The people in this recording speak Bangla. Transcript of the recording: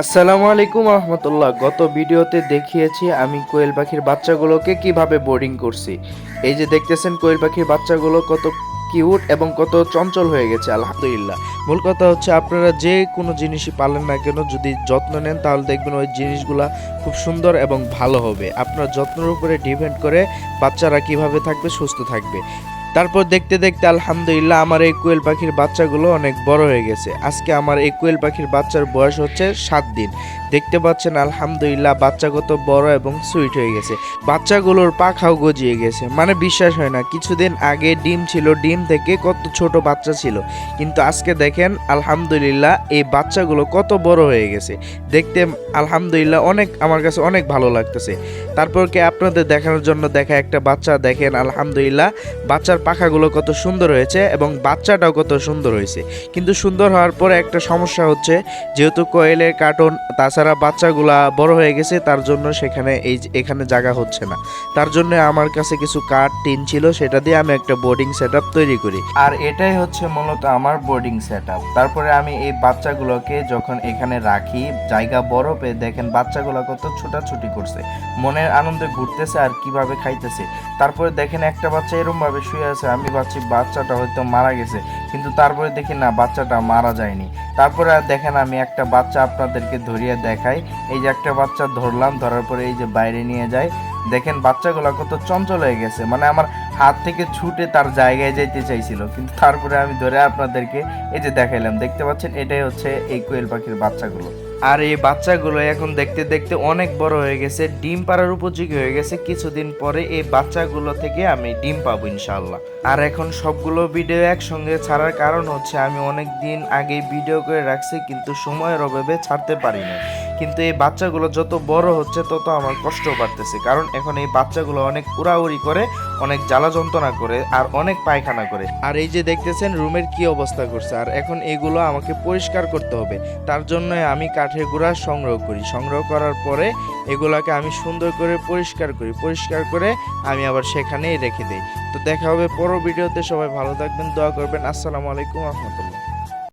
আসসালামু আলাইকুম রহমতুল্লাহ। গত ভিডিওতে দেখিয়েছি আমি কোয়েল পাখির বাচ্চাগুলোকে কিভাবে বোর্ডিং করছি। এই যে দেখতেছেন কোয়েল পাখির বাচ্চাগুলো কত কিউট এবং কত চঞ্চল হয়ে গেছে আলহামদুলিল্লাহ। মূল কথা হচ্ছে আপনারা যে কোনো জিনিসই পালেন না কেন, যদি যত্ন নেন তাহলে দেখবেন ওই জিনিসগুলা খুব সুন্দর এবং ভালো হবে। আপনার যত্নের উপরে ডিপেন্ড করে বাচ্চারা কিভাবে থাকবে, সুস্থ থাকবে। তারপর দেখতে দেখতে আলহামদুলিল্লাহ আমার এই কোয়েল পাখির বাচ্চাগুলো অনেক বড় হয়ে গেছে। আজকে আমার এই কোয়েল পাখির বাচ্চার বয়স হচ্ছে 7 দিন। দেখতে পাচ্ছেন আলহামদুলিল্লাহ বাচ্চা কত বড় এবং সুইট হয়ে গেছে। বাচ্চাগুলোর পাখাও গজিয়ে গেছে, মানে বিশ্বাস হয় না। কিছুদিন আগে ডিম ছিল, ডিম থেকে কত ছোট বাচ্চা ছিল, কিন্তু আজকে দেখেন আলহামদুলিল্লাহ এই বাচ্চাগুলো কত বড় হয়ে গেছে। দেখতে আলহামদুলিল্লাহ অনেক, আমার কাছে অনেক ভালো লাগতেছে। তারপর কি আপনাদের দেখানোর জন্য দেখা একটা বাচ্চা, দেখেন আলহামদুলিল্লাহ বাচ্চার পাখাগুলো কত সুন্দর হয়েছে এবং বাচ্চাটাও কত সুন্দর হয়েছে। কিন্তু সুন্দর হওয়ার পরে একটা সমস্যা হচ্ছে, যেহেতু কোয়েলের কার্টন, তাছাড়া বাচ্চাগুলা বড় হয়ে গেছে, তার জন্য সেখানে এখানে জায়গা হচ্ছে না। তার জন্য আমার কাছে কিছু কাঠ টিন ছিল, সেটা দিয়ে আমি একটা বোর্ডিং সেটআপ তৈরি করি। আর এটাই হচ্ছে মূলত আমার বোর্ডিং সেটআপ। তারপরে আমি এই বাচ্চাগুলোকে যখন এখানে রাখি, জায়গা বড় পেয়ে দেখেন বাচ্চাগুলো কত ছোটাছুটি করছে, মনের আনন্দে ঘুরতেছে আর কিভাবে খাইতেছে। তারপরে দেখেন একটা বাচ্চা এরকম ভাবে শুয়ে আছে, আমি ভাবছি বাচ্চাটা হয়তো মারা গেছে, কিন্তু তারপরে দেখি না, বাচ্চাটা মারা যায়নি। তারপরে দেখেন আমি একটা বাচ্চা আপনাদেরকে ধরিয়ে দেখাই। এই যে একটা বাচ্চা ধরলাম, ধরার পরে এই যে বাইরে নিয়ে যাই। দেখেন বাচ্চাগুলো কত চঞ্চল হয়ে গেছে, মানে আমার হাত থেকে ছুটে তার জায়গায় যাইতে চাইছিল, কিন্তু তারপরে আমি ধরে আপনাদেরকে এই যে দেখাইলাম। দেখতে পাচ্ছেন এটাই হচ্ছে এই কোয়েল পাখির বাচ্চাগুলো। আর এই বাচ্চাগুলো এখন দেখতে দেখতে অনেক বড় হয়ে গেছে, ডিম পাড়ার উপযোগী হয়ে গেছে। কিছুদিন পরে এই বাচ্চাগুলো থেকে আমি ডিম পাবো ইনশাআল্লাহ। আর এখন সবগুলো ভিডিও একসঙ্গে ছাড়ার কারণ হচ্ছে আমি অনেক দিন আগেই ভিডিও করে রাখছি, কিন্তু সময়ের অভাবে ছাড়তে পারি না। কিন্তু এই বাচ্চাগুলো যত বড় হচ্ছে তত আমার কষ্ট বাড়তেছে, কারণ এখন এই বাচ্চাগুলো অনেক উড়াউড়ি করে, অনেক জ্বালা যন্ত্রণা করে আর অনেক পায়খানা করে। আর এই যে দেখতেছেন রুমের কি অবস্থা করছে, আর এখন এগুলো আমাকে পরিষ্কার করতে হবে। তার জন্য আমি কাঠের গুঁড়া সংগ্রহ করি, সংগ্রহ করার পরে এগুলাকে আমি সুন্দর করে পরিষ্কার করি, পরিষ্কার করে আমি আবার সেখানেই রেখে দিই। তো দেখা হবে পরের ভিডিওতে। সবাই ভালো থাকবেন, দোয়া করবেন। আসসালামু আলাইকুম রহমতুল্লাহ।